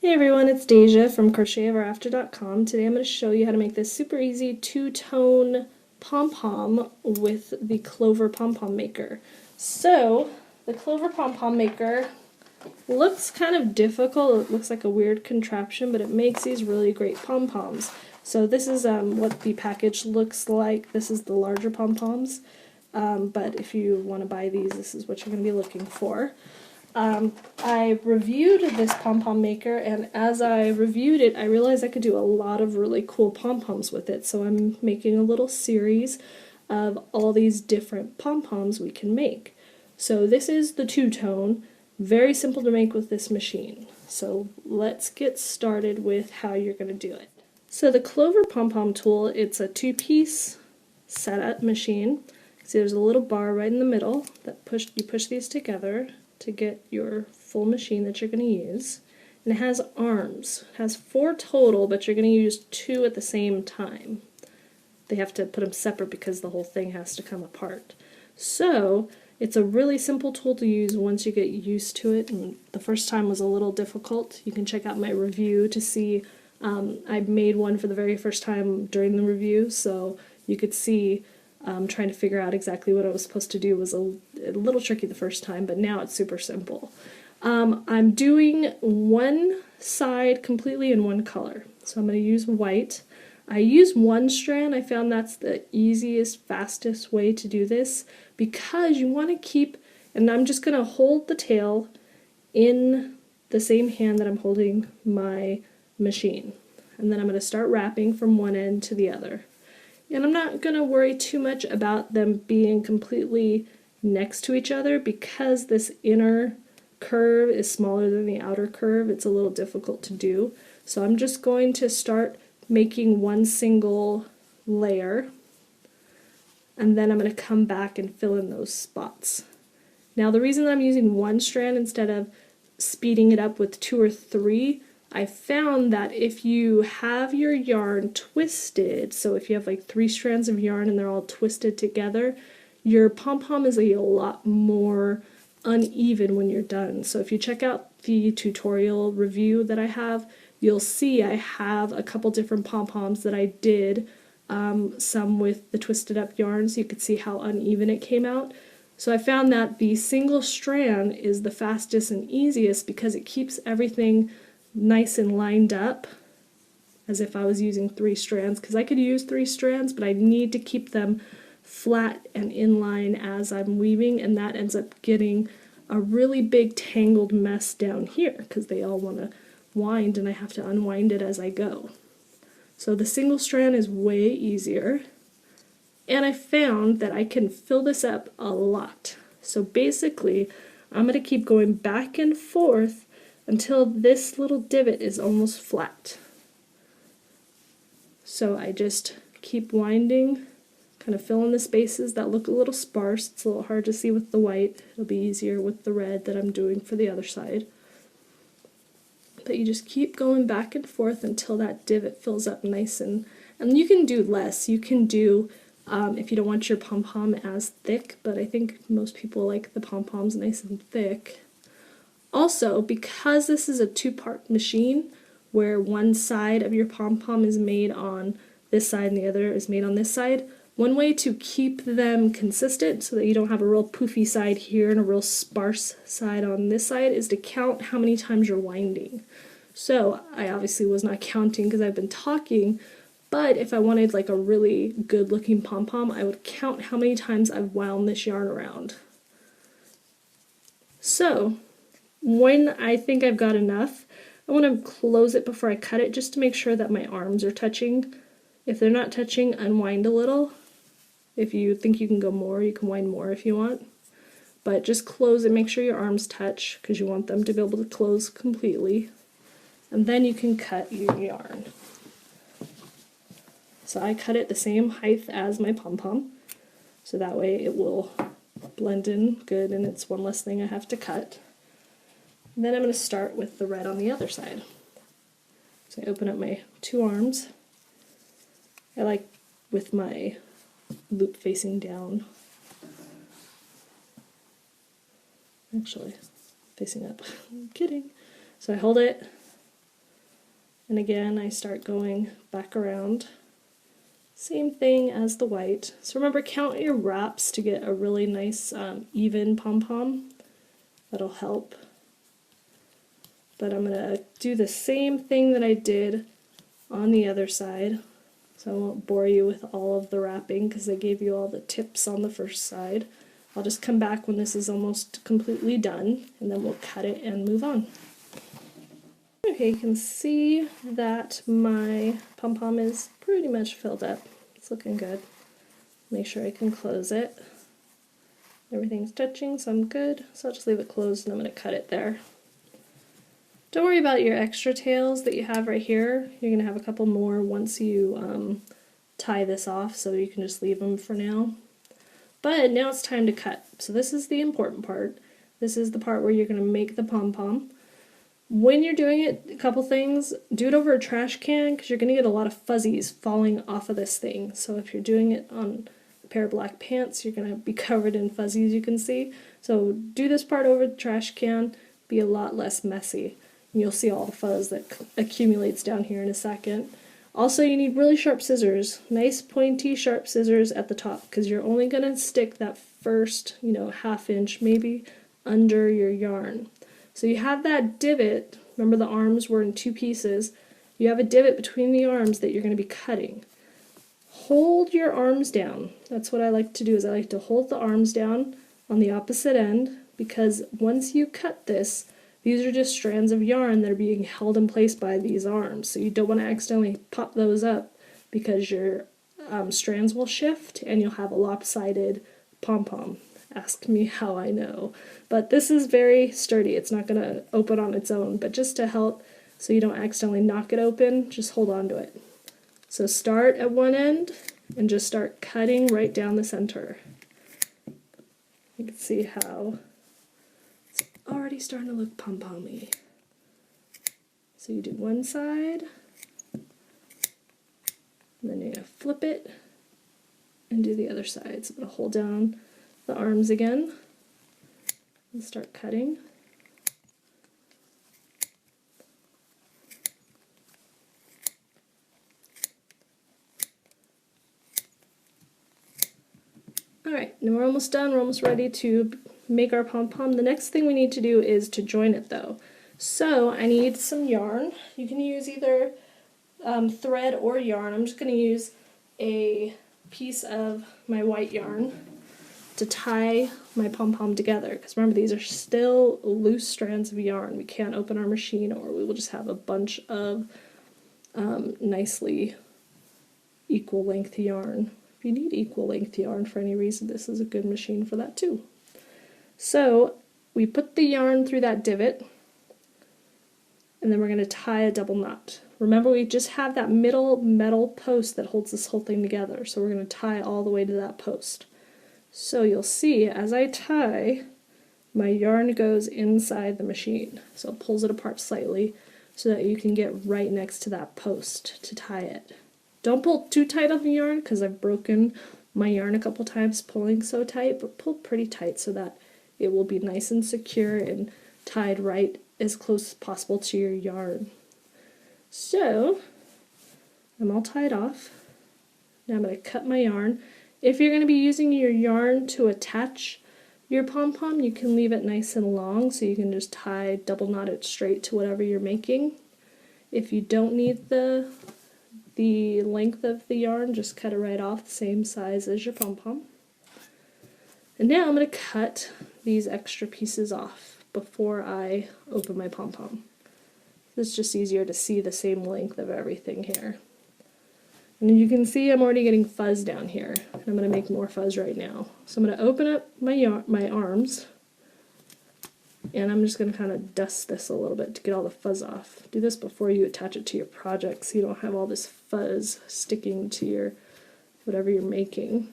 Hey everyone, it's Deja from CrochetEverAfter.com. Today I'm going to show you how to make this super easy two-tone pom-pom with the Clover Pom Pom maker. So, the Clover Pom Pom maker looks kind of difficult. It looks like a weird contraption, but it makes these really great pom-poms. So this is what the package looks like. This is the larger pom-poms, but if you want to buy these, this is what you're going to be looking for. I reviewed this pom-pom maker, and as I reviewed it, I realized I could do a lot of really cool pom-poms with it, so I'm making a little series of all these different pom-poms we can make. So this is the two-tone, very simple to make with this machine. So let's get started with how you're going to do it. So the Clover Pom Pom tool, it's a two-piece setup machine. See, there's a little bar right in the middle that you push these together to get your full machine that you're going to use. And it has arms. It has 4 total, but you're going to use 2 at the same time. They have to put them separate because the whole thing has to come apart. So it's a really simple tool to use once you get used to it, and the first time was a little difficult. You can check out my review to see. I made one for the very first time during the review, so you could see trying to figure out exactly what I was supposed to do was a little tricky the first time, but now it's super simple. I'm doing one side completely in one color, so I'm going to use white. I use one strand. I found that's the easiest, fastest way to do this because you want to keep, and I'm just going to hold the tail in the same hand that I'm holding my machine, and then I'm going to start wrapping from one end to the other. And I'm not going to worry too much about them being completely next to each other because this inner curve is smaller than the outer curve. It's a little difficult to do. So I'm just going to start making one single layer, and then I'm going to come back and fill in those spots. Now the reason that I'm using one strand instead of speeding it up with 2 or 3, I found that if you have your yarn twisted, so if you have like 3 strands of yarn and they're all twisted together, your pom-pom is a lot more uneven when you're done. So if you check out the tutorial review that I have, you'll see I have a couple different pom-poms that I did, some with the twisted up yarn, so you could see how uneven it came out. So I found that the single strand is the fastest and easiest because it keeps everything nice and lined up as if I was using 3 strands, because I could use 3 strands, but I need to keep them flat and in line as I'm weaving, and that ends up getting a really big tangled mess down here because they all want to wind and I have to unwind it as I go. So the single strand is way easier, and I found that I can fill this up a lot. So basically I'm going to keep going back and forth until this little divot is almost flat. So I just keep winding, kind of filling the spaces that look a little sparse. It's a little hard to see with the white. It'll be easier with the red that I'm doing for the other side. But you just keep going back and forth until that divot fills up nice, and you can do less. You can do, if you don't want your pom-pom as thick, but I think most people like the pom-poms nice and thick. Also, because this is a 2-part machine where one side of your pom-pom is made on this side and the other is made on this side, one way to keep them consistent so that you don't have a real poofy side here and a real sparse side on this side is to count how many times you're winding. So I obviously was not counting because I've been talking, but if I wanted like a really good looking pom-pom, I would count how many times I've wound this yarn around. So when I think I've got enough, I want to close it before I cut it just to make sure that my arms are touching. If they're not touching, unwind a little. If you think you can go more, you can wind more if you want. But just close it, make sure your arms touch because you want them to be able to close completely. And then you can cut your yarn. So I cut it the same height as my pom-pom, so that way it will blend in good and it's one less thing I have to cut. And then I'm going to start with the red on the other side. So I open up my 2 arms. I like with my loop facing down. Actually, facing up. I'm kidding. So I hold it, And again, I start going back around. Same thing as the white. So remember, count your wraps to get a really nice even pom-pom. That'll help. But I'm going to do the same thing that I did on the other side. So I won't bore you with all of the wrapping because I gave you all the tips on the first side. I'll just come back when this is almost completely done, and then we'll cut it and move on. Okay, you can see that my pom-pom is pretty much filled up. It's looking good. Make sure I can close it. Everything's touching, so I'm good. So I'll just leave it closed and I'm going to cut it there. Don't worry about your extra tails that you have right here. You're going to have a couple more once you tie this off, so you can just leave them for now. But now it's time to cut. So this is the important part. This is the part where you're going to make the pom-pom. When you're doing it, a couple things, do it over a trash can because you're going to get a lot of fuzzies falling off of this thing. So if you're doing it on a pair of black pants, you're going to be covered in fuzzies, you can see. So do this part over the trash can, be a lot less messy. And you'll see all the fuzz that accumulates down here in a second. Also, you need really sharp scissors, nice pointy sharp scissors at the top because you're only going to stick that first, ½ inch maybe under your yarn. So you have that divot, remember the arms were in 2 pieces, you have a divot between the arms that you're going to be cutting. Hold your arms down. That's what I like to do, is I like to hold the arms down on the opposite end, because once you cut this, these are just strands of yarn that are being held in place by these arms. So you don't want to accidentally pop those up because your strands will shift and you'll have a lopsided pom-pom. Ask me how I know. But this is very sturdy. It's not going to open on its own, but just to help so you don't accidentally knock it open, just hold on to it. So start at one end and just start cutting right down the center. You can see how it's already starting to look pom-pommy. So you do one side, and then you're going to flip it and do the other side. So I'm going to hold down the arms again and start cutting. Alright, now we're almost done. We're almost ready to make our pom-pom. The next thing we need to do is to join it though. So I need some yarn. You can use either thread or yarn. I'm just going to use a piece of my white yarn to tie my pom-pom together, because remember, these are still loose strands of yarn. We can't open our machine or we will just have a bunch of nicely equal length yarn. If you need equal length yarn for any reason, this is a good machine for that too. So we put the yarn through that divot and then we're going to tie a double knot. Remember, we just have that middle metal post that holds this whole thing together, so we're going to tie all the way to that post. So you'll see as I tie, my yarn goes inside the machine. So it pulls it apart slightly so that you can get right next to that post to tie it. Don't pull too tight on the yarn because I've broken my yarn a couple times pulling so tight, but pull pretty tight so that it will be nice and secure and tied right as close as possible to your yarn. So I'm all tied off. Now I'm going to cut my yarn. If you're going to be using your yarn to attach your pom-pom, you can leave it nice and long so you can just tie, double knot it straight to whatever you're making. If you don't need the length of the yarn, just cut it right off the same size as your pom-pom. And now I'm going to cut these extra pieces off before I open my pom-pom. It's just easier to see the same length of everything here. And you can see I'm already getting fuzz down here. And I'm going to make more fuzz right now. So I'm going to open up my arms, and I'm just going to kind of dust this a little bit to get all the fuzz off. Do this before you attach it to your project so you don't have all this fuzz sticking to your whatever you're making.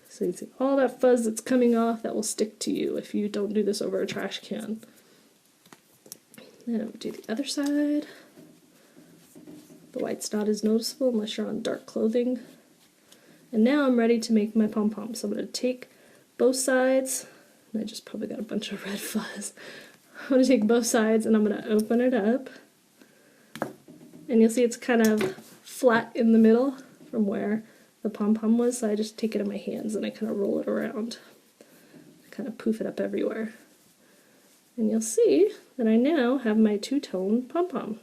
So you see all that fuzz that's coming off that will stick to you if you don't do this over a trash can. Then I'm going to do the other side. The white's not as noticeable unless you're on dark clothing. And now I'm ready to make my pom-pom. So I'm going to take both sides, and I just probably got a bunch of red fuzz. I'm going to take both sides and I'm going to open it up. And you'll see it's kind of flat in the middle from where the pom-pom was, so I just take it in my hands and I kind of roll it around. I kind of poof it up everywhere. And you'll see that I now have my two-tone pom-pom.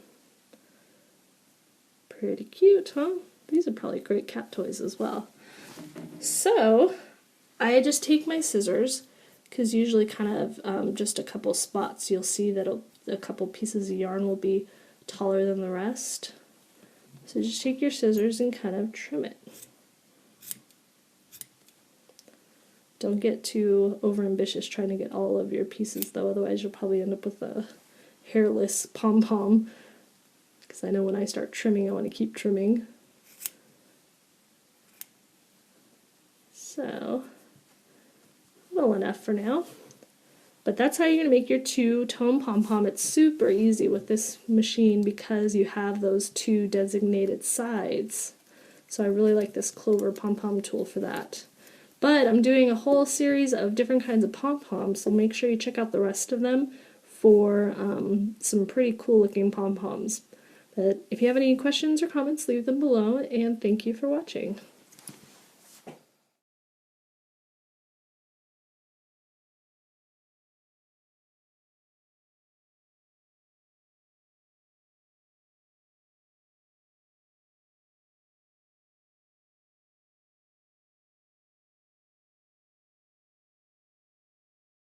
Pretty cute, huh? These are probably great cat toys as well. So, I just take my scissors, because usually kind of just a couple spots you'll see that a couple pieces of yarn will be taller than the rest. So just take your scissors and kind of trim it. Don't get too overambitious trying to get all of your pieces though, otherwise you'll probably end up with a hairless pom-pom. Because I know when I start trimming, I want to keep trimming. So, well enough for now. But that's how you're going to make your two-tone pom-pom. It's super easy with this machine because you have those two designated sides. So I really like this Clover Pom Pom tool for that. But I'm doing a whole series of different kinds of pom-poms, so make sure you check out the rest of them for some pretty cool looking pom-poms. But if you have any questions or comments, leave them below, and thank you for watching.